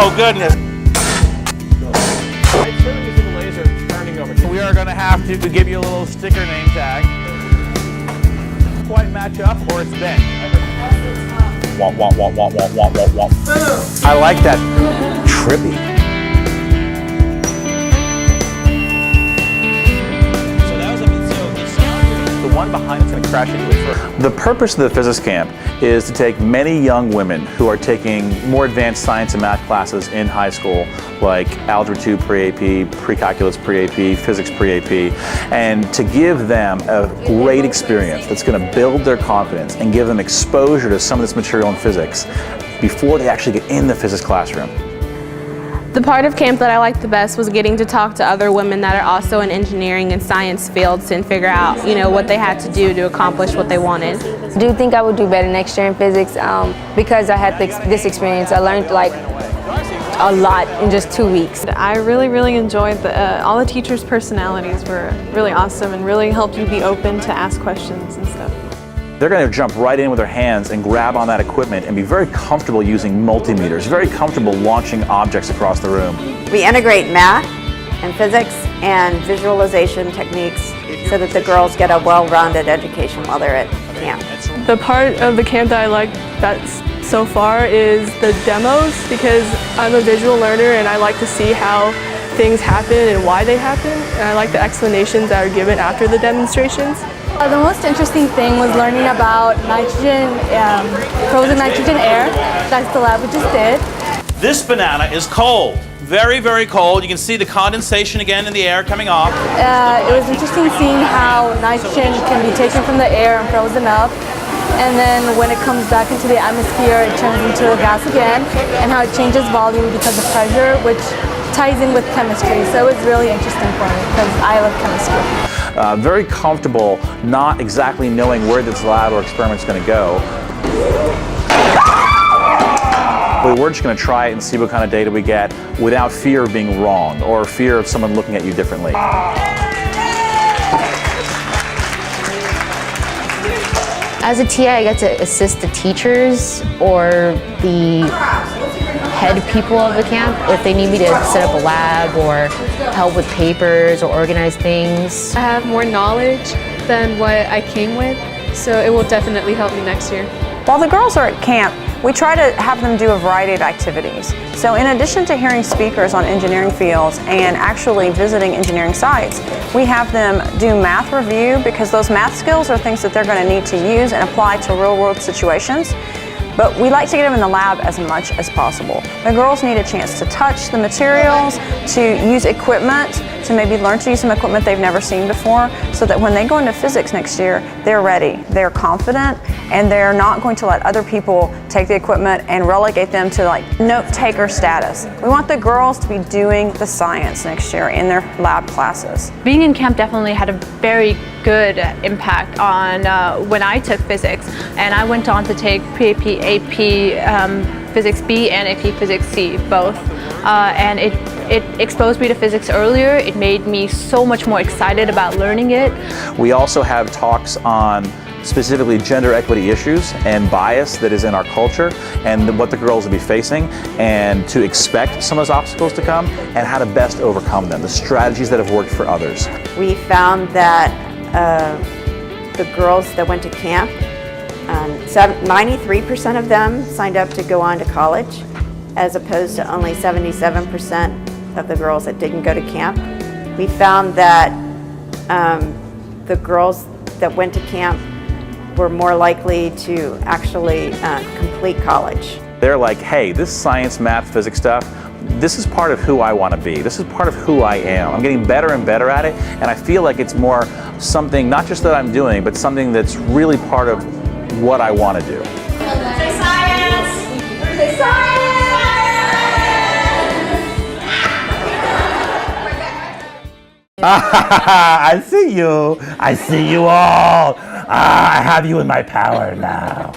Oh, goodness. We are going to have to give you a little sticker name tag. Quite match up or it's bent. Womp, womp, womp, womp, womp, womp, womp, womp. I like that. Trippy. The one behind it's going to crash into it first. The purpose of the physics camp is to take many young women who are taking more advanced science and math classes in high school, like Algebra 2 pre-AP, Pre-Calculus pre-AP, Physics pre-AP, and to give them a great experience that's going to build their confidence and give them exposure to some of this material in physics before they actually get in the physics classroom. The part of camp that I liked the best was getting to talk to other women that are also in engineering and science fields and figure out, what they had to do to accomplish what they wanted. I do think I would do better next year in physics because I had this experience. I learned like a lot in just 2 weeks. I really enjoyed all the teachers' personalities were really awesome and really helped you be open to ask questions and stuff. They're going to jump right in with their hands and grab on that equipment and be very comfortable using multimeters, very comfortable launching objects across the room. We integrate math and physics and visualization techniques so that the girls get a well-rounded education while they're at camp. The part of the camp that I like best so far is the demos because I'm a visual learner and I like to see how things happen and why they happen, and I like the explanations that are given after the demonstrations. The most interesting thing was learning about nitrogen, frozen nitrogen air. That's the lab we just did. This banana is cold. Very, very cold. You can see the condensation again in the air coming off. It was interesting seeing how nitrogen can be taken from the air and frozen up. And then when it comes back into the atmosphere, it turns into a gas again, and how it changes volume because of pressure, which ties in with chemistry. So it was really interesting for me because I love chemistry. Very comfortable not exactly knowing where this lab or experiment is going to go. But we're just going to try it and see what kind of data we get without fear of being wrong or fear of someone looking at you differently. As a TA, I get to assist the teachers or the head people of the camp if they need me to set up a lab or help with papers or organize things. I have more knowledge than what I came with, so it will definitely help me next year. While the girls are at camp, we try to have them do a variety of activities. So in addition to hearing speakers on engineering fields and actually visiting engineering sites, we have them do math review because those math skills are things that they're going to need to use and apply to real-world situations. But we like to get them in the lab as much as possible. The girls need a chance to touch the materials, to use equipment, to maybe learn to use some equipment they've never seen before, so that when they go into physics next year, they're ready, they're confident, and they're not going to let other people take the equipment and relegate them to like note-taker status. We want the girls to be doing the science next year in their lab classes. Being in camp definitely had a very good impact on when I took physics, and I went on to take pre-AP, AP Physics B and AP Physics C both, and it exposed me to physics earlier. It made me so much more excited about learning it. We also have talks on specifically gender equity issues and bias that is in our culture and what the girls will be facing and to expect some of those obstacles to come and how to best overcome them, the strategies that have worked for others. We found that the girls that went to camp, 93% of them signed up to go on to college, as opposed to only 77% of the girls that didn't go to camp. We found that the girls that went to camp were more likely to actually complete college. They're like, hey, this science, math, physics stuff, this is part of who I want to be. This is part of who I am. I'm getting better and better at it, and I feel like it's more something, not just that I'm doing, but something that's really part of what I want to do. Say science! Say science! I see you. I see you all. I have you in my power now.